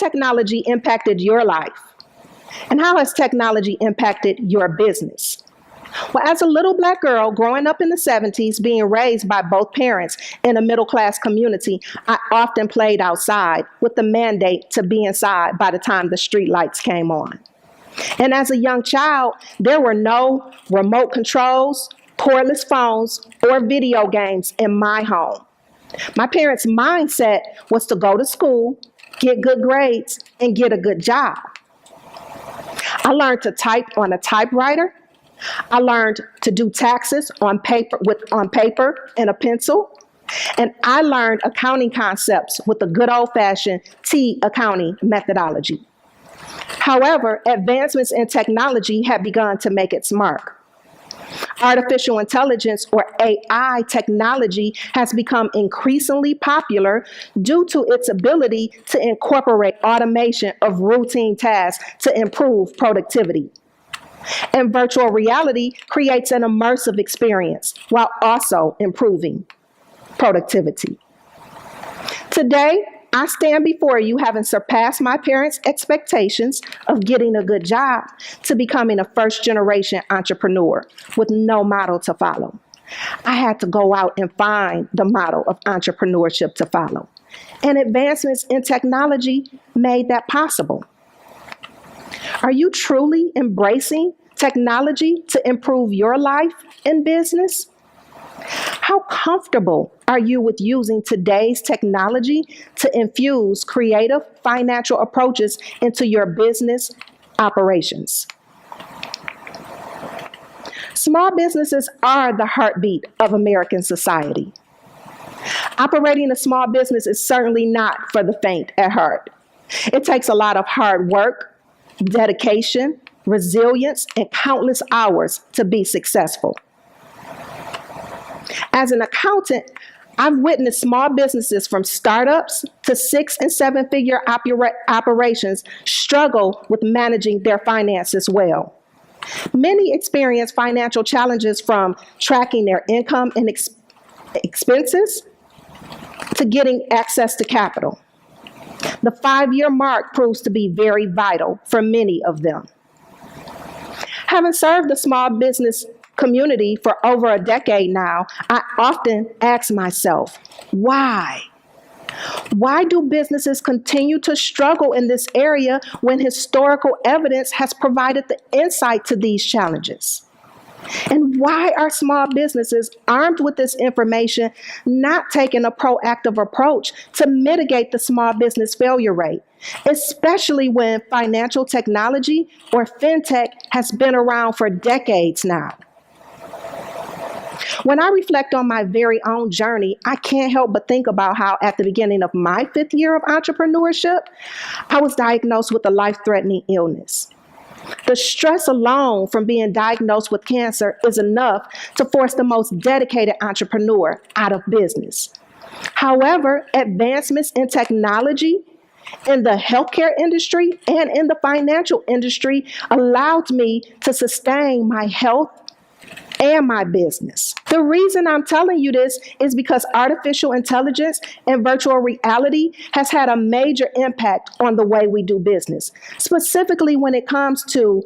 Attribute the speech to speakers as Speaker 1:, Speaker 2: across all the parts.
Speaker 1: technology impacted your life? And how has technology impacted your business? Well, as a little Black girl growing up in the 70s, being raised by both parents in a middle-class community, I often played outside with the mandate to be inside by the time the street lights came on. And as a young child, there were no remote controls, cordless phones, or video games in my home. My parents' mindset was to go to school, get good grades, and get a good job. I learned to type on a typewriter. I learned to do taxes on paper and a pencil. And I learned accounting concepts with the good old-fashioned T accounting methodology. However, advancements in technology have begun to make its mark. Artificial intelligence, or AI technology, has become increasingly popular due to its ability to incorporate automation of routine tasks to improve productivity. And virtual reality creates an immersive experience while also improving productivity. Today, I stand before you having surpassed my parents' expectations of getting a good job to becoming a first-generation entrepreneur with no model to follow. I had to go out and find the model of entrepreneurship to follow. And advancements in technology made that possible. Are you truly embracing technology to improve your life and business? How comfortable are you with using today's technology to infuse creative financial approaches into your business operations? Small businesses are the heartbeat of American society. Operating a small business is certainly not for the faint at heart. It takes a lot of hard work, dedication, resilience, and countless hours to be successful. As an accountant, I've witnessed small businesses from startups to 6- and 7-figure operations struggle with managing their finances well. Many experience financial challenges from tracking their income and expenses to getting access to capital. The 5-year mark proves to be very vital for many of them. Having served the small business community for over a decade now, I often ask myself, why? Why do businesses continue to struggle in this area when historical evidence has provided the insight to these challenges? And why are small businesses armed with this information not taking a proactive approach to mitigate the small business failure rate, especially when financial technology or fintech has been around for decades now? When I reflect on my very own journey, I can't help but think about how at the beginning of my 5th year of entrepreneurship, I was diagnosed with a life-threatening illness. The stress alone from being diagnosed with cancer is enough to force the most dedicated entrepreneur out of business. However, advancements in technology in the healthcare industry and in the financial industry allowed me to sustain my health and my business. The reason I'm telling you this is because artificial intelligence and virtual reality has had a major impact on the way we do business, specifically when it comes to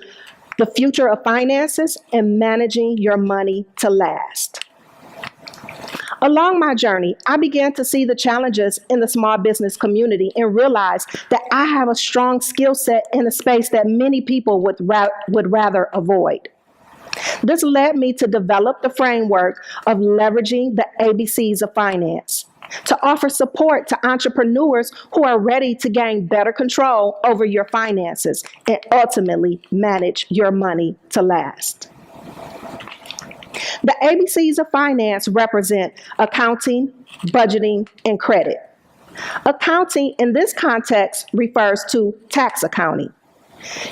Speaker 1: the future of finances and managing your money to last. Along my journey, I began to see the challenges in the small business community and realize that I have a strong skill set in a space that many people would rather avoid. This led me to develop the framework of leveraging the ABCs of finance to offer support to entrepreneurs who are ready to gain better control over your finances and ultimately manage your money to last. The ABCs of finance represent accounting, budgeting, and credit. Accounting in this context refers to tax accounting,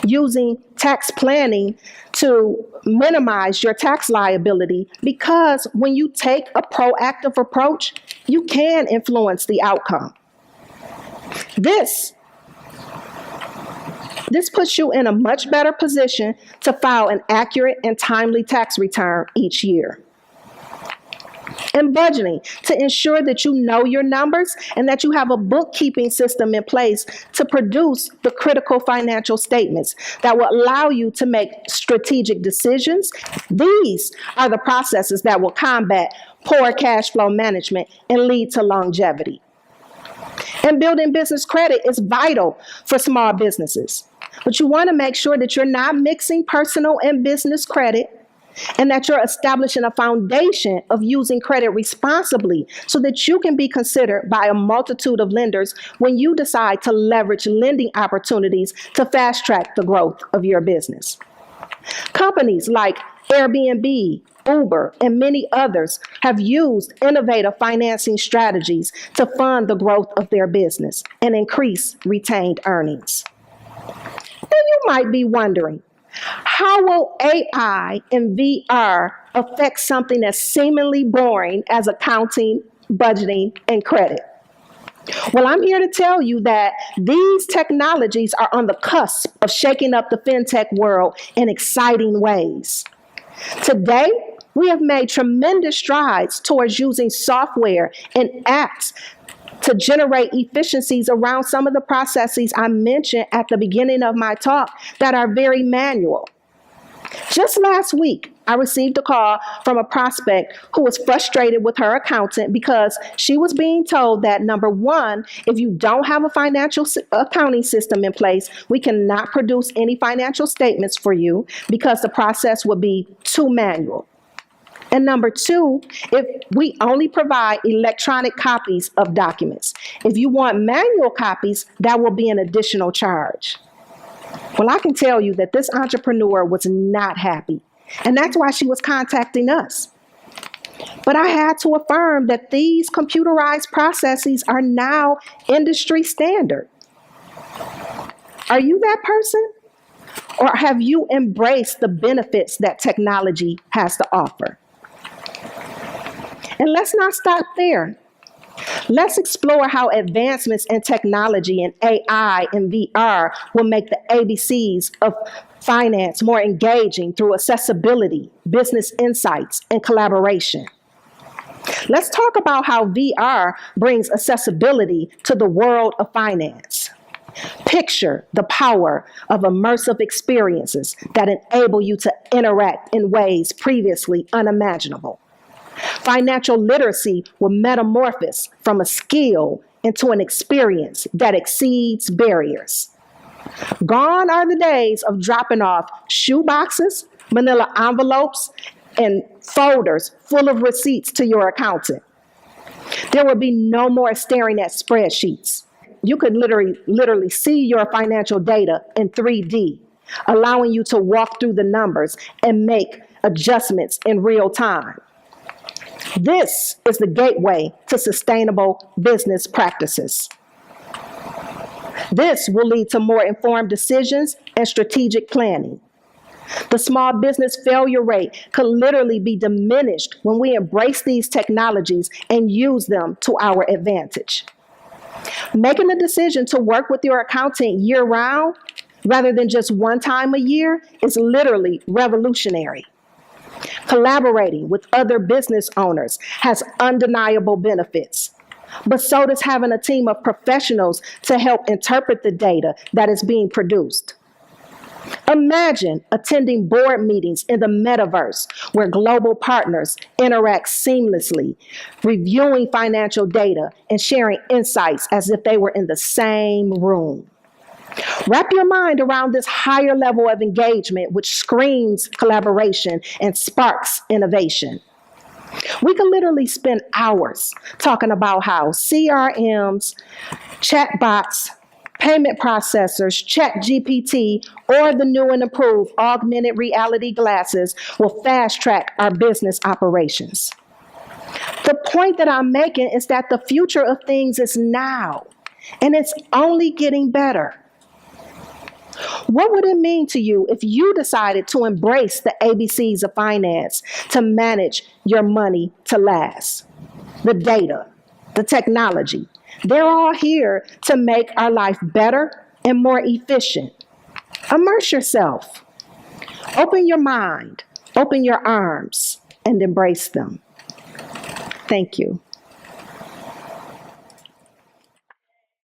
Speaker 1: using tax planning to minimize your tax liability, because when you take a proactive approach, you can influence the outcome. This puts you in a much better position to file an accurate and timely tax return each year. And budgeting to ensure that you know your numbers and that you have a bookkeeping system in place to produce the critical financial statements that will allow you to make strategic decisions. These are the processes that will combat poor cash flow management and lead to longevity. And building business credit is vital for small businesses. But you want to make sure that you're not mixing personal and business credit, and that you're establishing a foundation of using credit responsibly so that you can be considered by a multitude of lenders when you decide to leverage lending opportunities to fast track the growth of your business. Companies like Airbnb, Uber, and many others have used innovative financing strategies to fund the growth of their business and increase retained earnings. Then you might be wondering, how will AI and VR affect something as seemingly boring as accounting, budgeting, and credit? Well, I'm here to tell you that these technologies are on the cusp of shaking up the fintech world in exciting ways. Today, we have made tremendous strides towards using software and apps to generate efficiencies around some of the processes I mentioned at the beginning of my talk that are very manual. Just last week, I received a call from a prospect who was frustrated with her accountant because she was being told that, number one, if you don't have a financial accounting system in place, we cannot produce any financial statements for you because the process would be too manual. And number two, if we only provide electronic copies of documents. If you want manual copies, that will be an additional charge. Well, I can tell you that this entrepreneur was not happy, and that's why she was contacting us. But I had to affirm that these computerized processes are now industry standard. Are you that person? Or have you embraced the benefits that technology has to offer? And let's not stop there. Let's explore how advancements in technology and AI and VR will make the ABCs of finance more engaging through accessibility, business insights, and collaboration. Let's talk about how VR brings accessibility to the world of finance. Picture the power of immersive experiences that enable you to interact in ways previously unimaginable. Financial literacy will metamorphose from a skill into an experience that exceeds barriers. Gone are the days of dropping off shoe boxes, manila envelopes, and folders full of receipts to your accountant. There will be no more staring at spreadsheets. You could literally see your financial data in 3D, allowing you to walk through the numbers and make adjustments in real time. This is the gateway to sustainable business practices. This will lead to more informed decisions and strategic planning. The small business failure rate could literally be diminished when we embrace these technologies and use them to our advantage. Making the decision to work with your accountant year-round rather than just one time a year is literally revolutionary. Collaborating with other business owners has undeniable benefits, but so does having a team of professionals to help interpret the data that is being produced. Imagine attending board meetings in the metaverse where global partners interact seamlessly, reviewing financial data and sharing insights as if they were in the same room. Wrap your mind around this higher level of engagement, which screams collaboration and sparks innovation. We can literally spend hours talking about how CRMs, chatbots, payment processors, ChatGPT, or the new and improved augmented reality glasses will fast track our business operations. The point that I'm making is that the future of things is now, and it's only getting better. What would it mean to you if you decided to embrace the ABCs of finance to manage your money to last? The data, the technology, they're all here to make our life better and more efficient. Immerse yourself. Open your mind, open your arms, and embrace them. Thank you.